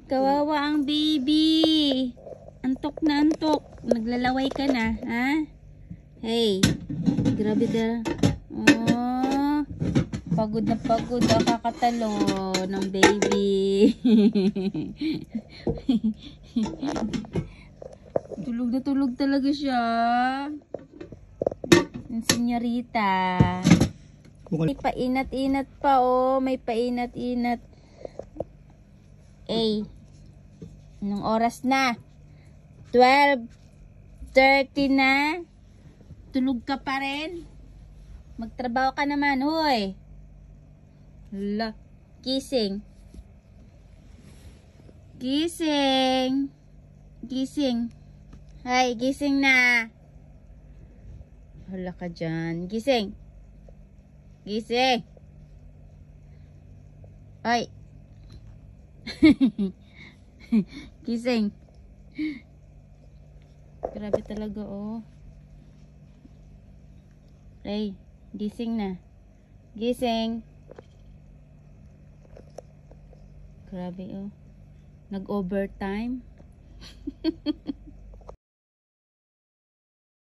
Kawawa ang baby. Antok na antok. Naglalaway ka na, ha? Hey, grabe ka. Oh, pagod na pagod ang kakatalo ng baby. Tulog na tulog talaga siya. Ang senyorita. May painat-inat pa, oh. May painat-inat. Eh, anong oras na? 12:30 na. Tulog ka pa rin. Magtrabaho ka naman, hoy. Hala, gising. Gising. Gising. Hay, gising na. Hala ka dyan. Gising. Gising. Ay. Gising. Grabe talaga, oh. Ay, gising na. Gising. Grabe, oh. Nag-overtime.